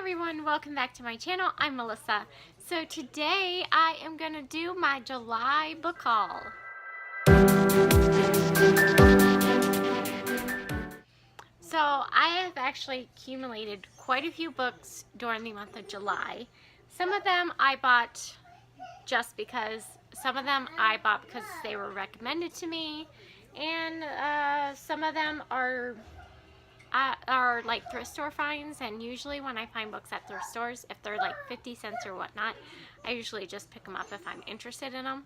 everyone, welcome back to my channel. I'm Melissa. So today I am going to do my July book haul. So I have actually accumulated quite a few books during the month of July. Some of them I bought just because, some of them I bought because they were recommended to me, and some of them are like thrift store finds. And usually when I find books at thrift stores, if they're like 50 cents or whatnot, I usually just pick them up if I'm interested in them.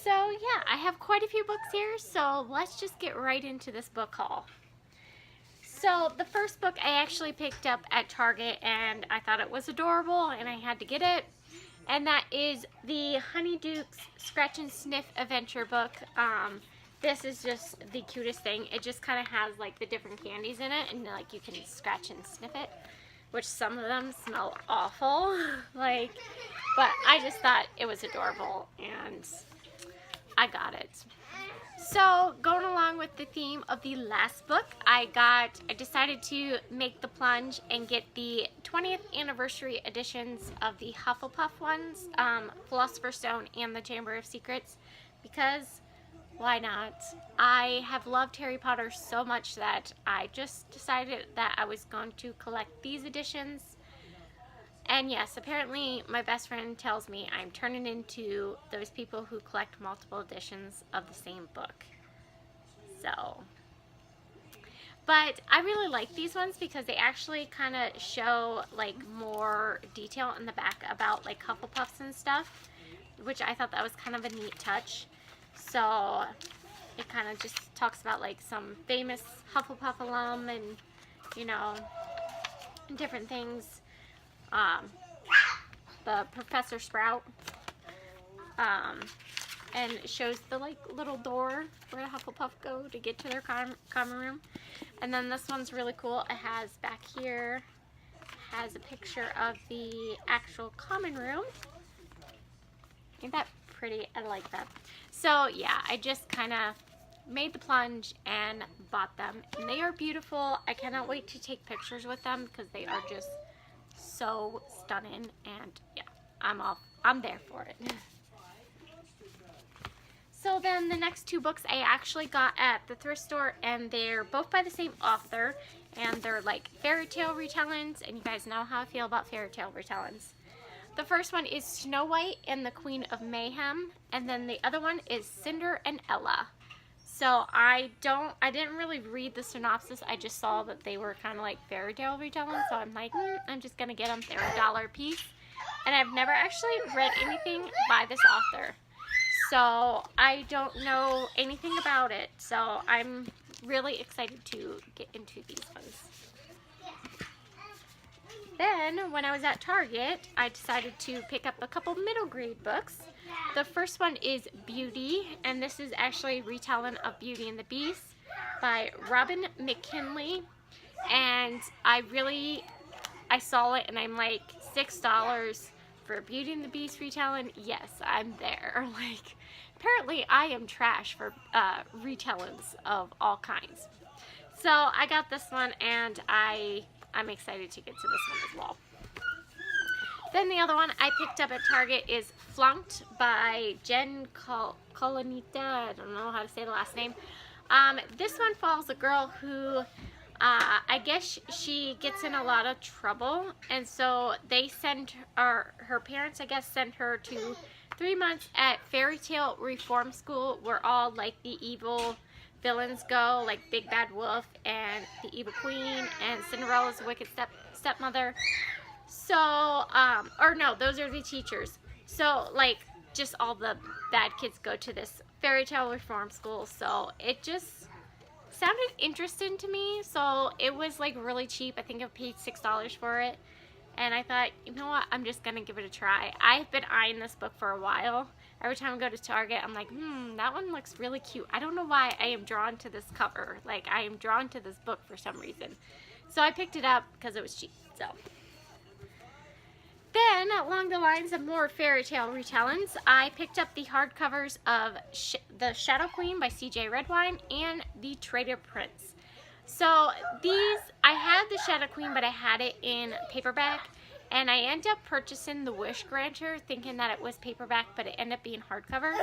So yeah, I have quite a few books here, so let's just get right into this book haul. So the first book I actually picked up at Target, and I thought it was adorable and I had to get it, and that is the Honeydukes Scratch and Sniff Adventure book. This is just the cutest thing. It just kind of has like the different candies in it, and like you can scratch and sniff it, which some of them smell awful, like, but I just thought it was adorable and I got it. So going along with the theme of the last book, I decided to make the plunge and get the 20th anniversary editions of the Hufflepuff ones, Philosopher's Stone and the Chamber of Secrets, because why not? I have loved Harry Potter so much that I just decided that I was going to collect these editions. And yes, apparently my best friend tells me I'm turning into those people who collect multiple editions of the same book. So, but I really like these ones because they actually kind of show like more detail in the back about like Hufflepuffs and stuff, which I thought that was kind of a neat touch. So it kind of just talks about like some famous Hufflepuff alum and, you know, different things. The Professor Sprout, and it shows the like little door where the Hufflepuff go to get to their common room. And then this one's really cool. It has back here, has a picture of the actual common room. Ain't that pretty? I like that. So yeah, I just kind of made the plunge and bought them, and they are beautiful. I cannot wait to take pictures with them because they are just so stunning, and yeah, I'm there for it. So then the next two books I actually got at the thrift store, and they're both by the same author, and they're like fairy tale retellings, and you guys know how I feel about fairy tale retellings. The first one is Snow White and the Queen of Mayhem, and then the other one is Cinder and Ella. So I didn't really read the synopsis. I just saw that they were kind of like fairy tale retellings, so I'm like, I'm just gonna get them. They're $1 a piece, and I've never actually read anything by this author, so I don't know anything about it. So I'm really excited to get into these ones. Then, when I was at Target, I decided to pick up a couple middle grade books. The first one is Beauty, and this is actually a retelling of Beauty and the Beast by Robin McKinley. And I saw it and I'm like, $6 for Beauty and the Beast retelling? Yes, I'm there. Like, apparently I am trash for retellings of all kinds. So I got this one, and I'm excited to get to this one as well. Then the other one I picked up at Target is Flunked by Jen Colonita. I don't know how to say the last name. This one follows a girl who, I guess she gets in a lot of trouble, and so they send her parents, I guess, sent her to 3 months at Fairy Tale Reform School, where all like the evil villains go, like Big Bad Wolf and the Evil Queen and Cinderella's wicked stepmother. So, or no, those are the teachers. So, like, just all the bad kids go to this Fairy Tale Reform School. So, it just sounded interesting to me. So, it was, like, really cheap. I think I paid $6 for it. And I thought, you know what, I'm just going to give it a try. I've been eyeing this book for a while. Every time I go to Target, I'm like, that one looks really cute. I don't know why I am drawn to this cover. Like, I am drawn to this book for some reason. So, I picked it up because it was cheap. So, then, along the lines of more fairy tale retellings, I picked up the hardcovers of The Shadow Queen by C.J. Redwine and The Traitor Prince. So these, I had the Shadow Queen, but I had it in paperback, and I ended up purchasing the Wish Granter thinking that it was paperback, but it ended up being hardcover.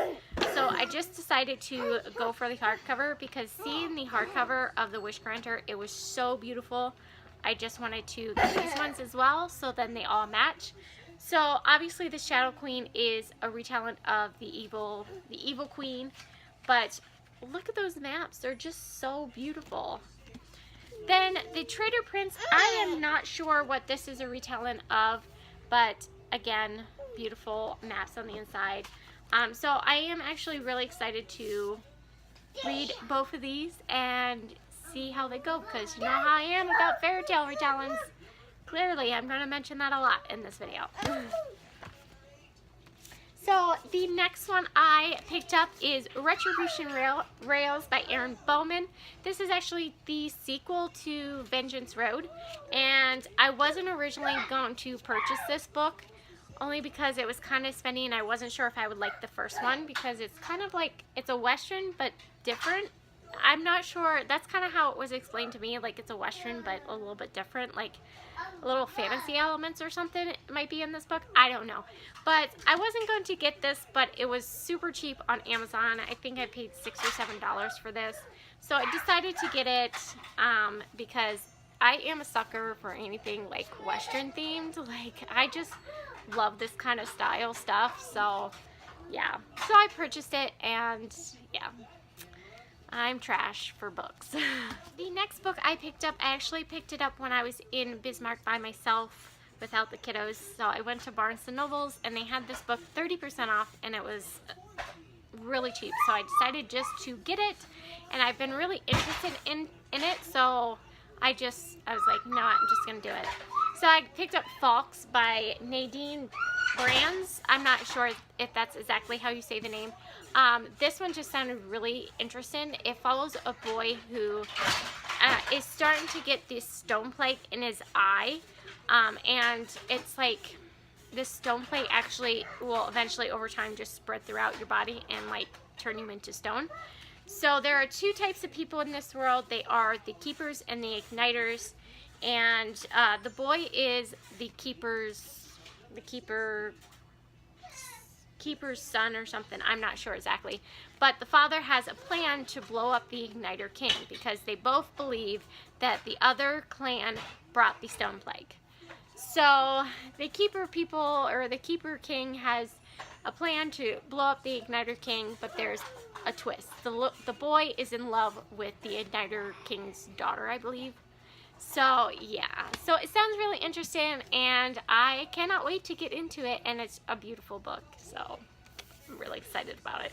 So I just decided to go for the hardcover because seeing the hardcover of the Wish Granter, it was so beautiful. I just wanted to get these ones as well, so then they all match. So obviously the Shadow Queen is a retelling of the evil queen, but look at those maps. They're just so beautiful. Then the Traitor Prince, I am not sure what this is a retelling of, but again, beautiful maps on the inside. So I am actually really excited to read both of these and see how they go, because you know how I am about fairy tale retellings. Clearly, I'm going to mention that a lot in this video. So the next one I picked up is Retribution Rails by Aaron Bowman. This is actually the sequel to Vengeance Road, and I wasn't originally going to purchase this book only because it was kind of spendy and I wasn't sure if I would like the first one because it's kind of like, it's a Western but different. I'm not sure, that's kind of how it was explained to me, like it's a Western but a little bit different, like a little fantasy elements or something might be in this book. I don't know. But I wasn't going to get this, but it was super cheap on Amazon. I think I paid $6 or $7 for this. So I decided to get it because I am a sucker for anything like Western themed. Like, I just love this kind of style stuff. So yeah, so I purchased it, and yeah, I'm trash for books. The next book I picked up, I actually picked it up when I was in Bismarck by myself without the kiddos. So I went to Barnes & Nobles and they had this book 30% off, and it was really cheap. So I decided just to get it, and I've been really interested in it. So I was like, no, I'm just going to do it. So I picked up Falks by Nadine Brands. I'm not sure if that's exactly how you say the name. This one just sounded really interesting. It follows a boy who is starting to get this stone plague in his eye, and it's like this stone plague actually will eventually over time just spread throughout your body and like turn you into stone. So there are two types of people in this world. They are the keepers and the igniters, and the boy is the keeper's son or something. I'm not sure exactly. But the father has a plan to blow up the Igniter King because they both believe that the other clan brought the stone plague. So the keeper people, or the keeper king, has a plan to blow up the Igniter King, but there's a twist. The boy is in love with the Igniter King's daughter, I believe. So yeah, so it sounds really interesting, and I cannot wait to get into it, and it's a beautiful book, so I'm really excited about it.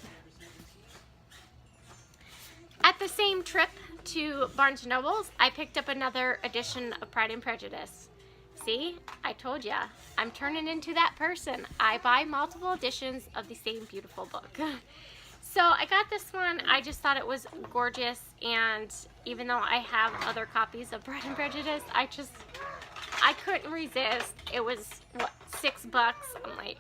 At the same trip to Barnes & Noble's, I picked up another edition of Pride and Prejudice. See, I told ya, I'm turning into that person. I buy multiple editions of the same beautiful book. So I got this one. I just thought it was gorgeous, and even though I have other copies of Pride and Prejudice, I couldn't resist. It was, what, $6? I'm like,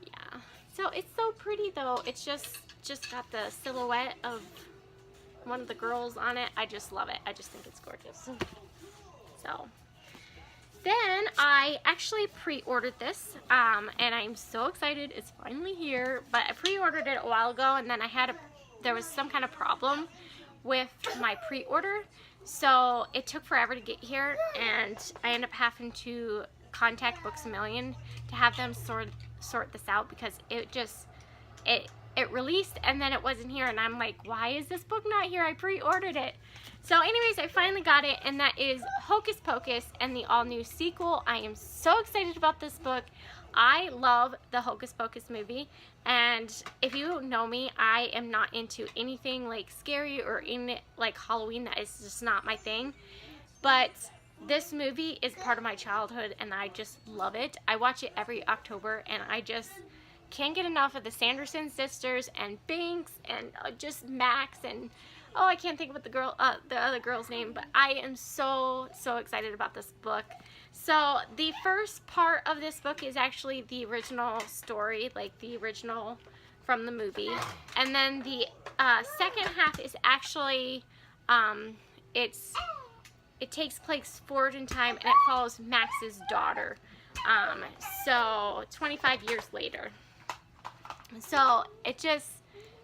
yeah. So it's so pretty though. It's just got the silhouette of one of the girls on it. I just love it. I just think it's gorgeous. So then I actually pre-ordered this, and I'm so excited. It's finally here, but I pre-ordered it a while ago, and then there was some kind of problem with my pre-order, so it took forever to get here, and I ended up having to contact Books A Million to have them sort this out, because it released and then it wasn't here, and I'm like, why is this book not here? I pre-ordered it. So anyways, I finally got it, and that is Hocus Pocus and the all-new sequel. I am so excited about this book. I love the Hocus Pocus movie, and if you know me, I am not into anything like scary or like Halloween. That is just not my thing. But this movie is part of my childhood, and I just love it. I watch it every October, and I just can't get enough of the Sanderson sisters and Binks and just Max, and oh, I can't think of what the other girl's name, but I am so excited about this book. So the first part of this book is actually the original story, like the original from the movie, and then the second half is actually it takes place forward in time, and it follows Max's daughter. So 25 years later. So it just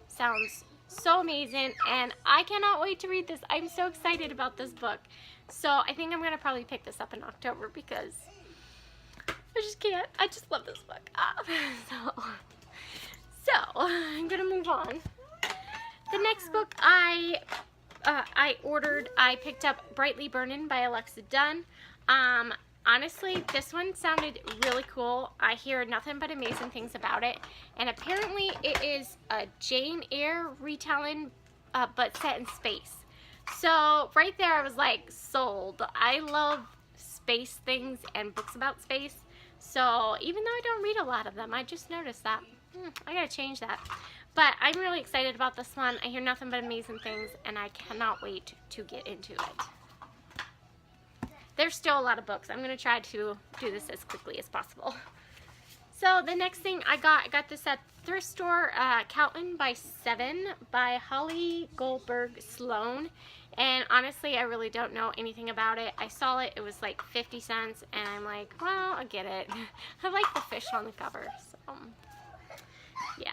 sounds so amazing, and I cannot wait to read this. I'm so excited about this book. So I think I'm gonna probably pick this up in October because I just can't. I just love this book. So I'm gonna move on. The next book I picked up Brightly Burnin' by Alexa Donne. Honestly, this one sounded really cool. I hear nothing but amazing things about it. And apparently it is a Jane Eyre retelling, but set in space. So right there I was like, sold. I love space things and books about space. So even though I don't read a lot of them, I just noticed that. I gotta change that. But I'm really excited about this one. I hear nothing but amazing things, and I cannot wait to get into it. There's still a lot of books. I'm going to try to do this as quickly as possible. So the next thing I got this at thrift store, Calton by Seven by Holly Goldberg Sloan. And honestly, I really don't know anything about it. I saw it. It was like 50 cents. And I'm like, well, I get it. I like the fish on the cover. So, yeah.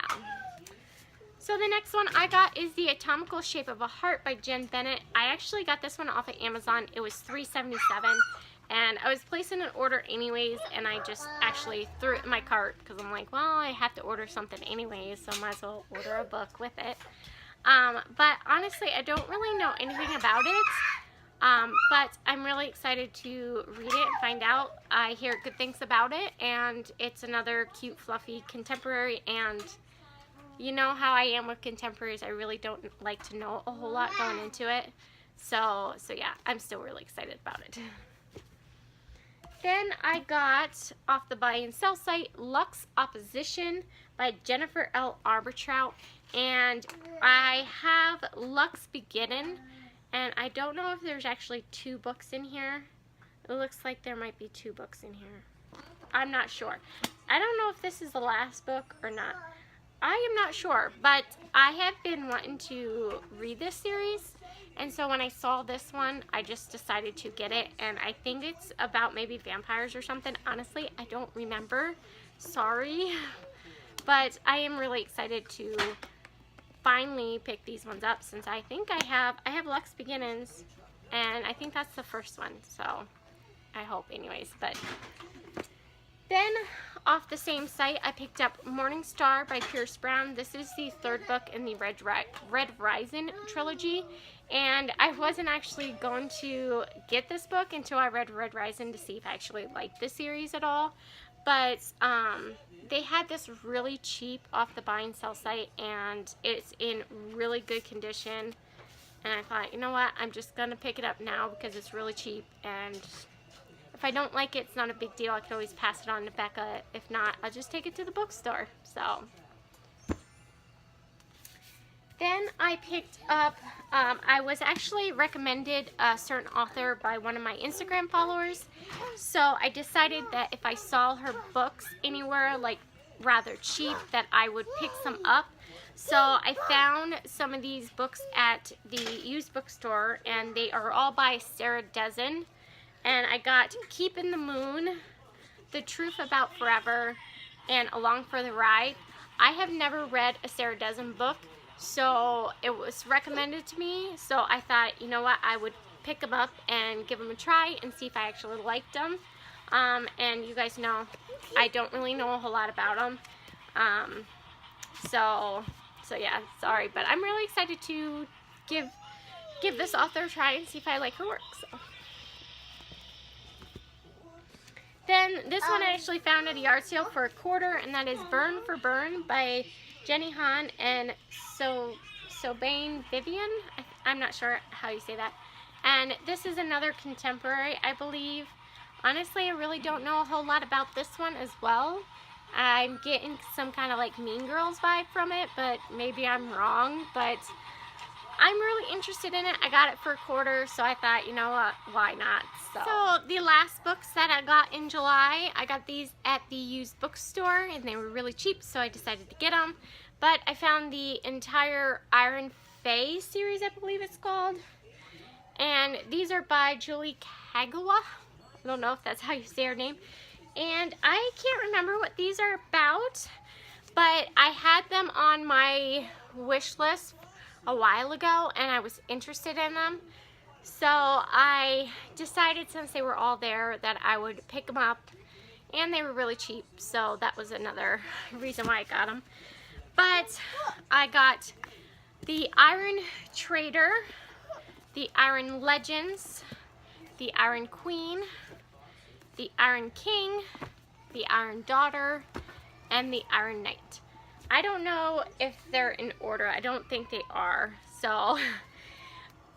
So the next one I got is The Atomical Shape of a Heart by Jen Bennett. I actually got this one off of Amazon. It was $3.77, and I was placing an order anyways, and I just actually threw it in my cart because I'm like, well, I have to order something anyways, so I might as well order a book with it. But honestly, I don't really know anything about it, but I'm really excited to read it and find out. I hear good things about it, and it's another cute, fluffy contemporary, and you know how I am with contemporaries. I really don't like to know a whole lot going into it. So yeah, I'm still really excited about it. Then I got off the buy and sell site Lux Opposition by Jennifer L. Arbitrout. And I have Lux Beginning, and I don't know if there's actually 2 books in here. It looks like there might be 2 books in here. I'm not sure. I don't know if this is the last book or not. I am not sure, but I have been wanting to read this series, and so when I saw this one, I just decided to get it, and I think it's about maybe vampires or something. Honestly, I don't remember. Sorry. But I am really excited to finally pick these ones up, since I think I have Lux Beginnings, and I think that's the first one, so I hope anyways. But then off the same site, I picked up Morning Star by Pierce Brown. This is the 3rd book in the Red Rising trilogy, and I wasn't actually going to get this book until I read Red Rising to see if I actually liked the series at all. But they had this really cheap off the buy and sell site, and it's in really good condition. And I thought, you know what, I'm just going to pick it up now because it's really cheap, and if I don't like it, it's not a big deal. I can always pass it on to Becca. If not, I'll just take it to the bookstore. So then I picked up, I was actually recommended a certain author by one of my Instagram followers. So I decided that if I saw her books anywhere, like rather cheap, that I would pick some up. So I found some of these books at the used bookstore, and they are all by Sarah Dessen. And I got Keep in the Moon, The Truth About Forever, and Along for the Ride. I have never read a Sarah Dessen book, so it was recommended to me. So I thought, you know what, I would pick them up and give them a try and see if I actually liked them. And you guys know, I don't really know a whole lot about them. So yeah, sorry, but I'm really excited to give this author a try and see if I like her work. So. Then this one I actually found at a yard sale for $1.25, and that is Burn for Burn by Jenny Han and Sobain Vivian. I'm not sure how you say that. And this is another contemporary, I believe. Honestly, I really don't know a whole lot about this one as well. I'm getting some kind of like Mean Girls vibe from it, but maybe I'm wrong. But I'm really interested in it. I got it for $1.25, so I thought, you know what, why not? So the last books that I got in July, I got these at the used bookstore, and they were really cheap, so I decided to get them. But I found the entire Iron Fey series, I believe it's called. And these are by Julie Kagawa. I don't know if that's how you say her name. And I can't remember what these are about, but I had them on my wish list a while ago and I was interested in them. So I decided, since they were all there, that I would pick them up, and they were really cheap, so that was another reason why I got them. But I got the Iron Trader, the Iron Legends, the Iron Queen, the Iron King, the Iron Daughter, and the Iron Knight. I don't know if they're in order. I don't think they are. So,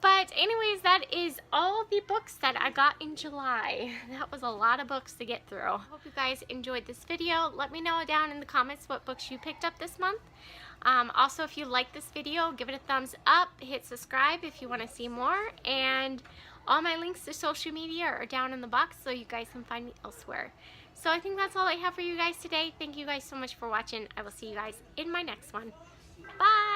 but anyways, that is all the books that I got in July. That was a lot of books to get through. I hope you guys enjoyed this video. Let me know down in the comments what books you picked up this month. Also, if you like this video, give it a thumbs up, hit subscribe if you want to see more, and all my links to social media are down in the box so you guys can find me elsewhere. So I think that's all I have for you guys today. Thank you guys so much for watching. I will see you guys in my next one. Bye!